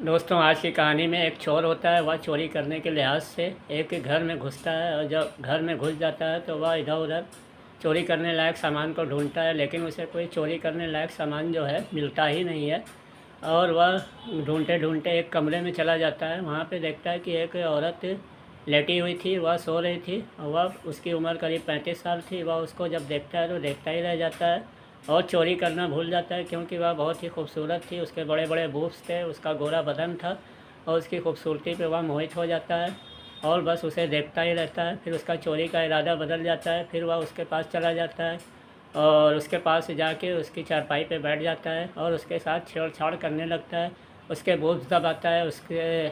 दोस्तों, आज की कहानी में एक चोर होता है। वह चोरी करने के लिहाज से एक घर में घुसता है और जब घर में घुस जाता है तो वह इधर उधर चोरी करने लायक सामान को ढूंढता है, लेकिन उसे कोई चोरी करने लायक सामान जो है मिलता ही नहीं है। और वह ढूंढते ढूंढते एक कमरे में चला जाता है। वहाँ पे देखता है कि एक औरत लेटी हुई थी, वह सो रही थी और वह उसकी उम्र करीब 35 साल थी। वह उसको जब देखता है तो देखता ही रह जाता है और चोरी करना भूल जाता है, क्योंकि वह बहुत ही खूबसूरत थी। उसके बड़े बड़े बूब्स थे, उसका गोरा बदन था और उसकी खूबसूरती पे वह मोहित हो जाता है और बस उसे देखता ही रहता है। फिर उसका चोरी का इरादा बदल जाता है। फिर वह उसके पास चला जाता है और उसके पास जाके उसकी चारपाई पे बैठ जाता है और उसके साथ छेड़छाड़ करने लगता है। उसके बूब्स दबाता है, उसके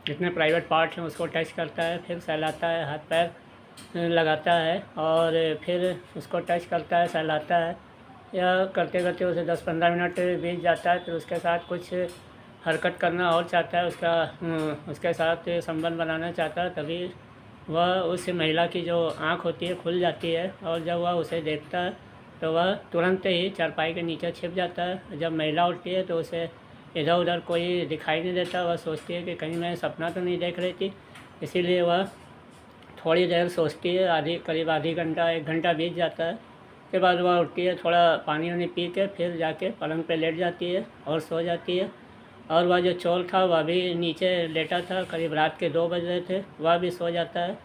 जितने प्राइवेट पार्ट हैं उसको टच करता है, फिर सहलाता है, हाथ पैर लगाता है और फिर उसको टच करता है, सहलाता है। यह करते करते उसे 10-15 मिनट बीत जाता है। फिर उसके साथ कुछ हरकत करना और चाहता है, उसके साथ संबंध बनाना चाहता है। तभी वह उस महिला की जो आँख होती है खुल जाती है और जब वह उसे देखता है तो वह तुरंत ही चारपाई के नीचे छिप जाता है। जब महिला उठती है तो उसे इधर उधर कोई दिखाई नहीं देता। वह सोचती है कि कहीं मैं सपना तो नहीं देख रही थी, इसीलिए वह थोड़ी देर सोचती है। करीब आधी घंटा 1 घंटा बीत जाता है। उसके बाद वह उठती है, थोड़ा पानी वानी पी के फिर जाके पलंग पे लेट जाती है और सो जाती है। और वह जो चोर था वह भी नीचे लेटा था, करीब रात के 2 बज रहे थे। वह भी सो जाता है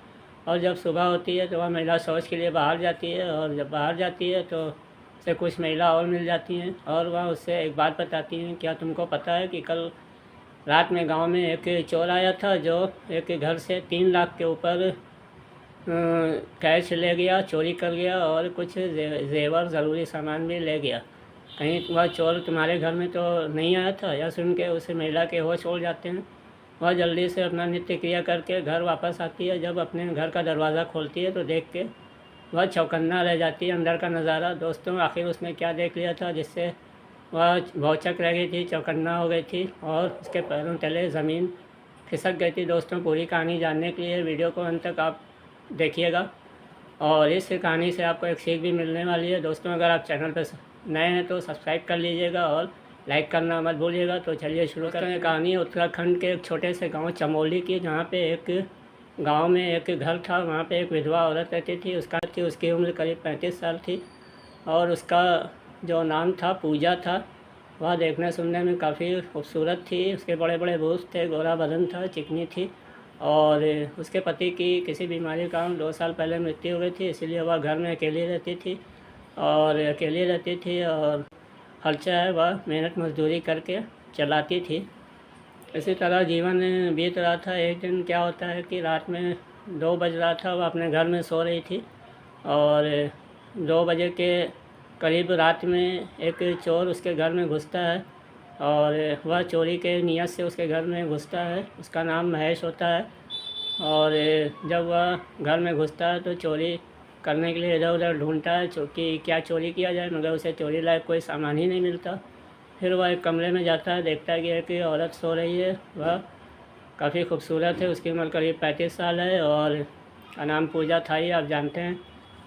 और जब सुबह होती है तो वह महिला शौच के लिए बाहर जाती है और जब बाहर जाती है तो उसे कुछ महिला और मिल जाती हैं और वह उससे एक बात बताती हैं, क्या तुमको पता है कि कल रात में गांव में एक चोर आया था जो एक घर से 3 लाख के ऊपर कैश ले गया, चोरी कर गया और कुछ जेवर ज़रूरी सामान भी ले गया। कहीं वह चोर तुम्हारे घर में तो नहीं आया था? यह सुन के उस महिला के होश उड़ जाते हैं। वह जल्दी से अपना नित्य क्रिया करके घर वापस आती है। जब अपने घर का दरवाज़ा खोलती है तो देख के वह चौकन्ना रह जाती है अंदर का नज़ारा। दोस्तों, आखिर उसने क्या देख लिया था जिससे वह भौचक रह गई थी, चौकन्ना हो गई थी और उसके पैरों तले ज़मीन खिसक गई थी। दोस्तों, पूरी कहानी जानने के लिए वीडियो को अंत तक आप देखिएगा और इस कहानी से आपको एक सीख भी मिलने वाली है। दोस्तों, अगर आप चैनल पर नए हैं तो सब्सक्राइब कर लीजिएगा और लाइक करना मत भूलिएगा। तो चलिए शुरू करते हैं। कहानी उत्तराखंड के एक छोटे से गांव चमोली की, जहां पे एक गांव में एक घर था। वहां पे एक विधवा औरत रहती थी। उसकी उम्र करीब 35 साल थी और उसका जो नाम था पूजा था। वह देखने सुनने में काफ़ी खूबसूरत थी। उसके बड़े बड़े बूथ थे, गोरा बदन था, चिकनी थी और उसके पति की किसी बीमारी के कारण 2 साल पहले मृत्यु हो गई थी, इसीलिए वह घर में अकेली रहती थी और खर्चा है वह मेहनत मजदूरी करके चलाती थी। इसी तरह जीवन बीत रहा था। एक दिन क्या होता है कि रात में 2 बज रहा था, वह अपने घर में सो रही थी और 2 बजे के करीब रात में एक चोर उसके घर में घुसता है और वह चोरी के नियत से उसके घर में घुसता है। उसका नाम महेश होता है और जब वह घर में घुसता है तो चोरी करने के लिए इधर उधर ढूंढता है कि क्या चोरी किया जाए, मगर उसे चोरी लायक कोई सामान ही नहीं मिलता। फिर वह एक कमरे में जाता है, देखता है कि एक औरत सो रही है। वह काफ़ी खूबसूरत है, उसकी उम्र करीब 35 साल है और का नाम पूजा था ही, आप जानते हैं।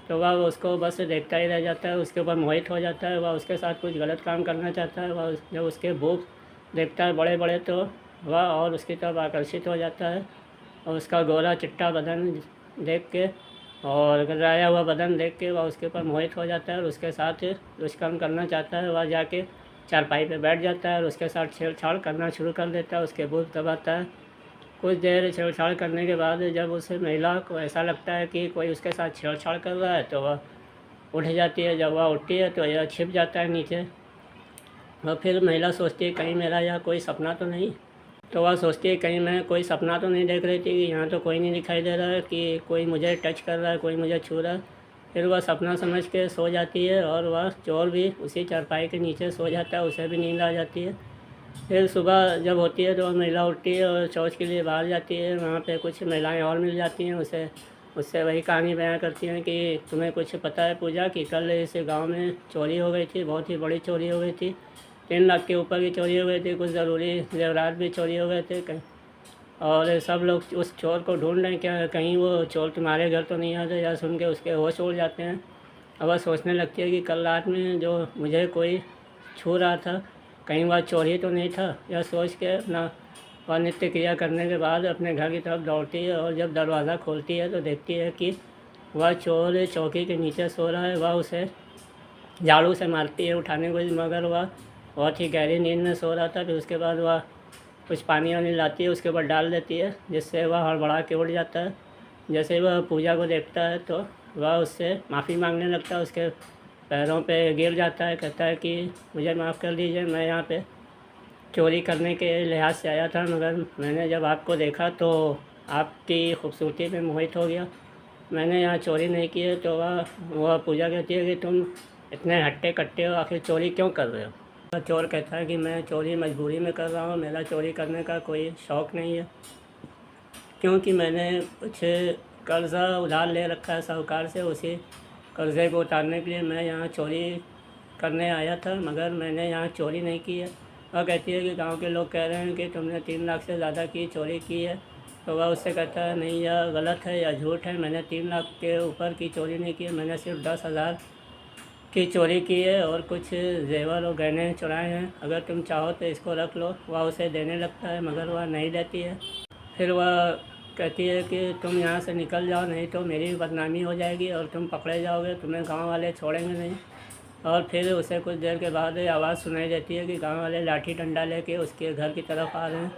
तो वह उसको बस देखता ही रह जाता है, उसके ऊपर मोहित हो जाता है। वह उसके साथ कुछ गलत काम करना चाहता है। वह जब उसके बूब देखता है बड़े बड़े तो वह और उसकी तरफ आकर्षित हो जाता है और उसका गोरा चिट्टा बदन देख के और गदराया हुआ बदन देख के वह उसके ऊपर मोहित हो जाता है और उसके साथ दुष्कर्म करना चाहता है। वह जाके चारपाई पे बैठ जाता है और उसके साथ छेड़छाड़ करना शुरू कर देता है, उसके बूथ दबाता है। कुछ देर छेड़छाड़ करने के बाद जब उस महिला को ऐसा लगता है कि कोई उसके साथ छेड़छाड़ कर रहा है तो वह उठ जाती है। जब वह उठती है तो यह छिप जाता है नीचे। वह फिर महिला सोचती है कहीं मेरा यह कोई सपना तो नहीं। तो वह सोचती है कहीं मैं कोई सपना तो नहीं देख रही थी कि यहाँ तो कोई नहीं दिखाई दे रहा है कि कोई मुझे टच कर रहा है, कोई मुझे छू रहा है। फिर वह सपना समझ के सो जाती है और वह चोर भी उसी चारपाई के नीचे सो जाता है, उसे भी नींद आ जाती है। फिर सुबह जब होती है तो महिला उठती है और शौच के लिए बाहर जाती है। वहाँ पे कुछ महिलाएं और मिल जाती हैं, उससे वही कहानी बयां करती हैं कि तुम्हें कुछ पता है पूजा कि कल इस गांव में चोरी हो गई थी, बहुत ही बड़ी चोरी हो गई थी, 3 लाख के ऊपर की चोरी हो गई थी, कुछ ज़रूरी जेवरात भी चोरी हो गए थे कहीं। और सब लोग उस चोर को ढूंढ रहे हैं, क्या कहीं वो चोर तुम्हारे घर तो नहीं आ जाए। या सुन के उसके होश उड़ जाते हैं। अब वह सोचने लगती है कि कल रात में जो मुझे कोई छू रहा था कहीं वह चोरी तो नहीं था, यह सोच के अपना वह नित्य क्रिया करने के बाद अपने घर की तरफ दौड़ती है और जब दरवाज़ा खोलती है तो देखती है कि वह चोर चौकी के नीचे सो रहा है। वह उसे झाड़ू से मारती है उठाने को, मगर वह बहुत ही गहरी नींद में सो रहा था। फिर उसके बाद वह कुछ पानी वानी लाती है, उसके ऊपर डाल देती है, जिससे वह हड़बड़ा के उठ जाता है। जैसे वह पूजा को देखता है तो वह उससे माफ़ी मांगने लगता है, उसके पैरों पे गिर जाता है, कहता है कि मुझे माफ़ कर दीजिए, मैं यहाँ पे चोरी करने के लिहाज से आया था, मगर मैंने जब आपको देखा तो आपकी खूबसूरती पे मोहित हो गया, मैंने यहाँ चोरी नहीं की है। तो वह पूजा कहती है कि तुम इतने हट्टे कट्टे हो, आखिर चोरी क्यों कर रहे हो। चोर कहता है कि मैं चोरी मजबूरी में कर रहा हूँ, मेरा चोरी करने का कोई शौक़ नहीं है, क्योंकि मैंने कुछ कर्ज़ा उधार ले रखा है साहूकार से, उसी कर्ज़े को उतारने के लिए मैं यहाँ चोरी करने आया था, मगर मैंने यहाँ चोरी नहीं की है। वह कहती है कि गांव के लोग कह रहे हैं कि तुमने 3 लाख से ज़्यादा की चोरी की है। तो वह उससे कहता है नहीं, यह गलत है या झूठ है, मैंने 3 लाख के ऊपर की चोरी नहीं की है, मैंने सिर्फ 10,000 की चोरी की है और कुछ जेवर और गहने चुराए हैं, अगर तुम चाहो तो इसको रख लो। वह उसे देने लगता है, मगर वह नहीं देती है। फिर वह कहती है कि तुम यहाँ से निकल जाओ, नहीं तो मेरी भी बदनामी हो जाएगी और तुम पकड़े जाओगे, तुम्हें गांव वाले छोड़ेंगे नहीं। और फिर उसे कुछ देर के बाद आवाज़ सुनाई देती है कि गांव वाले लाठी डंडा लेके उसके घर की तरफ आ रहे हैं।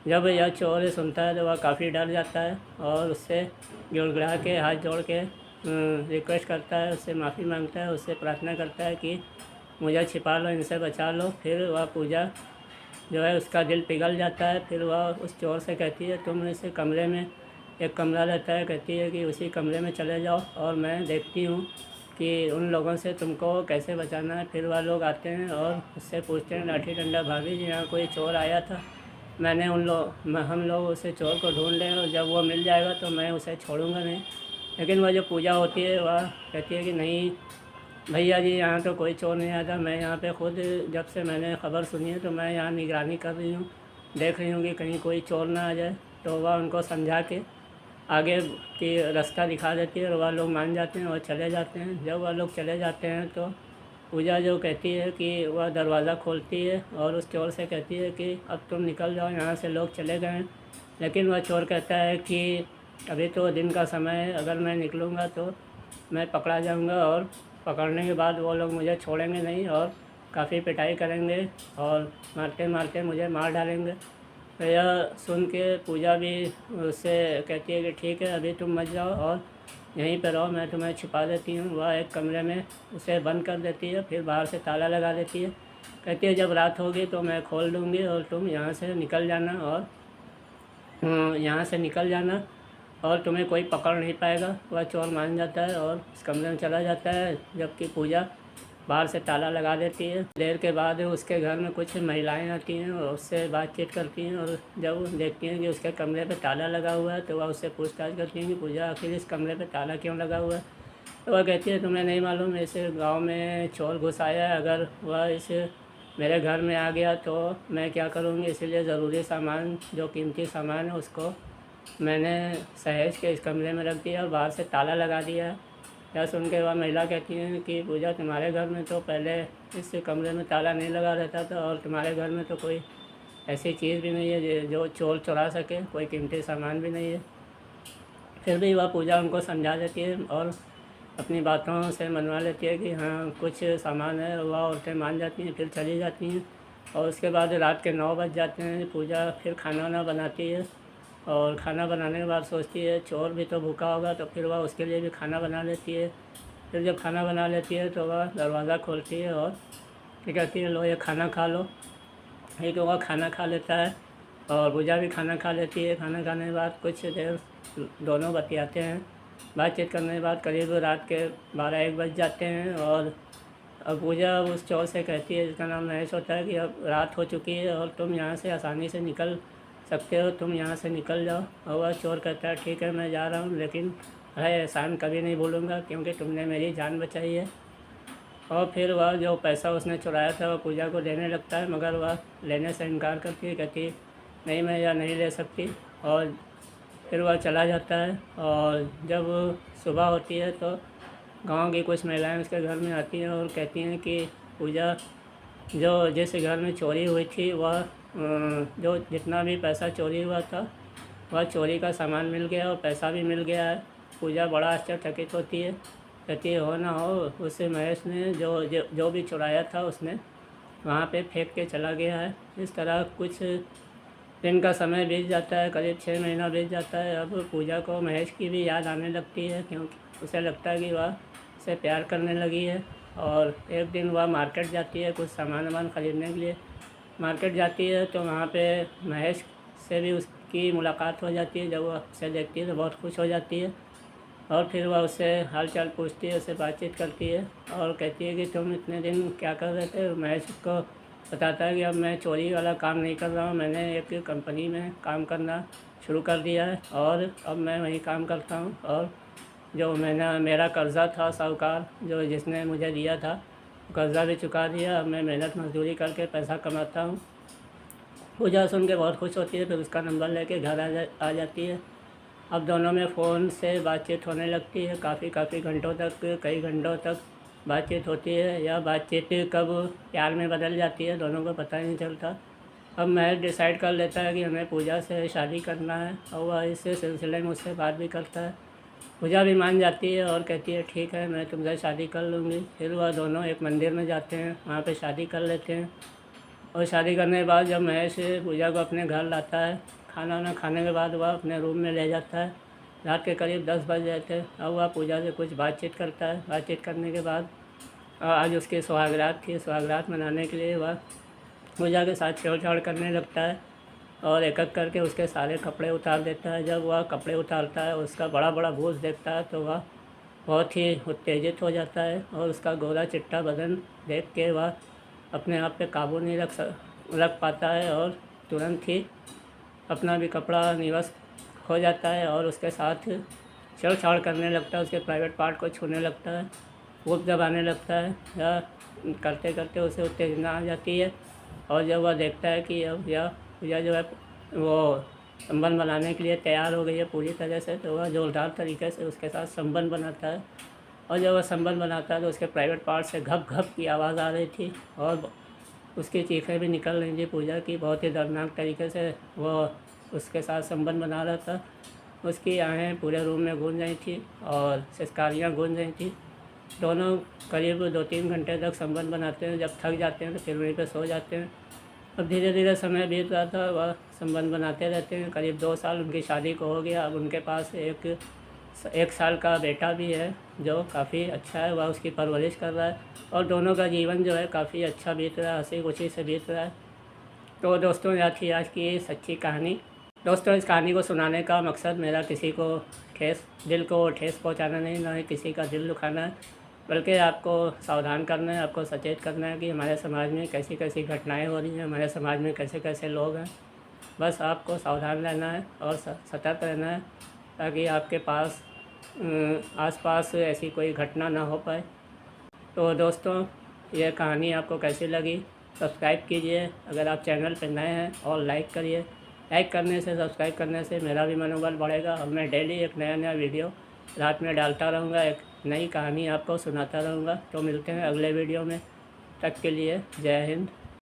जब यह चोर सुनता है तो वह काफ़ी डर जाता है और उससे गिड़गिड़ा के हाथ जोड़ के रिक्वेस्ट करता है, उससे माफ़ी मांगता है, उससे प्रार्थना करता है कि मुझे छिपा लो, इनसे बचा लो। फिर वह पूजा जो है उसका दिल पिघल जाता है। फिर वह उस चोर से कहती है तुम इस कमरे में, एक कमरा रहता है, कहती है कि उसी कमरे में चले जाओ और मैं देखती हूँ कि उन लोगों से तुमको कैसे बचाना है। फिर वह लोग आते हैं और उससे पूछते हैं लाठी डंडा भाभी जी यहाँ कोई चोर आया था, मैंने हम लोग उसे चोर को ढूंढ लें और जब वो मिल जाएगा तो मैं उसे छोड़ूंगा नहीं। लेकिन वह जो पूजा होती है वह कहती है कि नहीं भैया जी, यहाँ तो कोई चोर नहीं आता, मैं यहाँ पे खुद जब से मैंने ख़बर सुनी है तो मैं यहाँ निगरानी कर रही हूँ, देख रही हूँ कि कहीं कोई चोर ना आ जाए। तो वह उनको समझा के आगे की रास्ता दिखा देती है और वह लोग मान जाते हैं और चले जाते हैं। जब वह लोग चले जाते हैं तो पूजा जो कहती है कि वह दरवाज़ा खोलती है और उस चोर से कहती है कि अब तुम निकल जाओ, यहाँ से लोग चले गए हैं। लेकिन वह चोर कहता है कि अभी तो दिन का समय है, अगर मैं निकलूँगा तो मैं पकड़ा जाऊँगा और पकड़ने के बाद वो लोग मुझे छोड़ेंगे नहीं और काफ़ी पिटाई करेंगे और मारते मारते मुझे मार डालेंगे। तो यह सुन के पूजा भी उससे कहती है कि ठीक है, अभी तुम मत जाओ और यहीं पर रहो, मैं तुम्हें छिपा देती हूँ। वह एक कमरे में उसे बंद कर देती है, फिर बाहर से ताला लगा देती है। कहती है जब रात होगी तो मैं खोल दूँगी और तुम यहाँ से निकल जाना और तुम्हें कोई पकड़ नहीं पाएगा। वह चोर मान जाता है और इस कमरे में चला जाता है, जबकि पूजा बाहर से ताला लगा देती है। देर के बाद उसके घर में कुछ महिलाएं आती हैं और उससे बातचीत करती हैं और जब वो देखती हैं कि उसके कमरे पे ताला लगा हुआ है तो वह उससे पूछताछ करती हैं कि पूजा आखिर इस कमरे पे ताला क्यों लगा हुआ है। तो वह कहती है तुम्हें नहीं मालूम, इस गांव में चोर घुस आया है, अगर वह इस मेरे घर में आ गया तो मैं क्या करूँगी, इसलिए ज़रूरी सामान जो कीमती सामान है उसको मैंने सहेज के इस कमरे में रख दिया और बाहर से ताला लगा दिया है। यह सुन के वह महिला कहती हैं कि पूजा तुम्हारे घर में तो पहले इस कमरे में ताला नहीं लगा रहता था और तुम्हारे घर में तो कोई ऐसी चीज़ भी नहीं है जो चोर चुरा सके, कोई कीमती सामान भी नहीं है। फिर भी वह पूजा उनको समझा देती है और अपनी बातों से मनवा लेती है कि हाँ कुछ सामान है। वह औरतें मान जाती हैं, फिर चली जाती हैं और उसके बाद रात के 9 बज जाते हैं। पूजा फिर खाना वाना बनाती है और खाना बनाने के बाद सोचती है चोर भी तो भूखा होगा, तो फिर वह उसके लिए भी खाना बना लेती है। फिर जब खाना बना लेती है तो वह दरवाज़ा खोलती है और फिर कहती है लो ये खाना खा लो। एक वह खाना खा लेता है और पूजा भी खाना खा लेती है। खाना खाने के बाद कुछ देर दोनों बतियाते हैं। बातचीत करने के बाद करीब रात के 12-1 बज जाते हैं और अब पूजा उस चोर से कहती है, जिसका नाम महेश होता है, कि अब रात हो चुकी है और तुम यहाँ से आसानी से निकल सकते हो, तुम यहाँ से निकल जाओ। और वह चोर कहता है ठीक है मैं जा रहा हूँ, लेकिन है एहसान कभी नहीं भूलूँगा क्योंकि तुमने मेरी जान बचाई है। और फिर वह जो पैसा उसने चुराया था वह पूजा को देने लगता है, मगर वह लेने से इनकार करती है, कहती नहीं मैं यह नहीं ले सकती। और फिर वह चला जाता है और जब सुबह होती है तो गांव की कुछ महिलाएं उसके घर में आती हैं और कहती हैं कि पूजा जो जिस घर में चोरी हुई थी वह जो जितना भी पैसा चोरी हुआ था वह चोरी का सामान मिल गया और पैसा भी मिल गया है। पूजा बड़ा आश्चर्यचकित होती है, कहती है हो ना हो, उससे महेश ने जो भी चुराया था उसने वहाँ पे फेंक के चला गया है। इस तरह कुछ दिन का समय बीत जाता है, करीब 6 महीना बीत जाता है। अब पूजा को महेश की भी याद आने लगती है, क्योंकि उसे लगता है कि वह उसे प्यार करने लगी है। और एक दिन वह मार्केट जाती है कुछ सामान ख़रीदने के लिए। मार्केट जाती है तो वहाँ पे महेश से भी उसकी मुलाकात हो जाती है। जब वह उसे देखती है तो बहुत खुश हो जाती है और फिर वह उससे हाल चाल पूछती है, उससे बातचीत करती है और कहती है कि तुम इतने दिन क्या कर रहे थे। महेश उसको बताता है कि अब मैं चोरी वाला काम नहीं कर रहा हूँ, मैंने एक कंपनी में काम करना शुरू कर दिया है और अब मैं वहीं काम करता हूँ। और जो मेरा कर्ज़ा था साहूकार जो जिसने मुझे दिया था, कर्ज़ा भी चुका दिया। अब मैं मेहनत मजदूरी करके पैसा कमाता हूँ। पूजा सुन के बहुत खुश होती है, फिर उसका नंबर लेके घर आ जाती है। अब दोनों में फ़ोन से बातचीत होने लगती है, काफ़ी घंटों तक, कई घंटों तक बातचीत होती है। यह बातचीत कब प्यार में बदल जाती है दोनों को पता ही नहीं चलता। अब महेश डिसाइड कर लेता है कि हमें पूजा से शादी करना है और वह इस सिलसिले में उससे बात भी करता है। पूजा भी मान जाती है और कहती है ठीक है, मैं तुमसे शादी कर लूँगी। फिर वह दोनों एक मंदिर में जाते हैं, वहाँ पे शादी कर लेते हैं। और शादी करने के बाद जब महेश पूजा को अपने घर लाता है, खाना वाना खाने के बाद वह अपने रूम में ले जाता है। रात के करीब 10 बज गए थे। अब वह पूजा से कुछ बातचीत करता है। बातचीत करने के बाद आज उसकी सुहागरात थी। सुहागरात मनाने के लिए वह पूजा के साथ छेड़छाड़ करने लगता है और एक एक करके उसके सारे कपड़े उतार देता है। जब वह कपड़े उतारता है, उसका बड़ा बड़ा बोझ देखता है तो वह बहुत ही उत्तेजित हो जाता है और उसका गोरा चिट्टा बदन देख के वह अपने आप पे काबू नहीं रख पाता है और तुरंत ही अपना भी कपड़ा निवस हो जाता है और उसके साथ छेड़छाड़ करने लगता है। उसके प्राइवेट पार्ट को छूने लगता है, खूब दबाने लगता है। या करते करते उसे उत्तेजना आ जाती है और जब वह देखता है कि अब यह जो है वो संबंध बनाने के लिए तैयार हो गई है पूरी तरह से, तो वह जोरदार तरीके से उसके साथ संबंध बनाता है। और जब वह संबंध बनाता है तो उसके प्राइवेट पार्ट से घप घप की आवाज़ आ रही थी और उसकी चीखें भी निकल रही थी। पूजा की बहुत ही दर्दनाक तरीके से वो उसके साथ संबंध बना रहा था। उसकी आहें पूरे रूम में गूंज रही थी और सिसकारियाँ गूंज रही थी। दोनों करीब 2-3 घंटे तक संबंध बनाते हैं। जब थक जाते हैं तो फिर वहीं पे सो जाते हैं। अब धीरे धीरे समय बीत रहा था, वह संबंध बनाते रहते हैं। करीब 2 साल उनकी शादी को हो गया। अब उनके पास एक साल का बेटा भी है जो काफ़ी अच्छा है, वह उसकी परवरिश कर रहा है और दोनों का जीवन जो है काफ़ी अच्छा बीत रहा है, हंसी खुशी से बीत रहा है। तो दोस्तों, यह थी आज की सच्ची कहानी। दोस्तों, इस कहानी को सुनाने का मकसद मेरा किसी को दिल को ठेस पहुंचाना नहीं, ना ही किसी का दिल दुखाना है, बल्कि आपको सावधान करना है, आपको सचेत करना है कि हमारे समाज में कैसी कैसी घटनाएं हो रही हैं, हमारे समाज में कैसे कैसे लोग हैं। बस आपको सावधान रहना है और सतर्क रहना है ताकि आपके पास आसपास ऐसी कोई घटना ना हो पाए। तो दोस्तों, यह कहानी आपको कैसी लगी सब्सक्राइब कीजिए अगर आप चैनल पर नए हैं, और लाइक करिए। लाइक करने से, सब्सक्राइब करने से मेरा भी मनोबल बढ़ेगा और मैं डेली एक नया वीडियो रात में डालता रहूँगा, एक नई कहानी आपको सुनाता रहूँगा। तो मिलते हैं अगले वीडियो में, तक के लिए जय हिंद।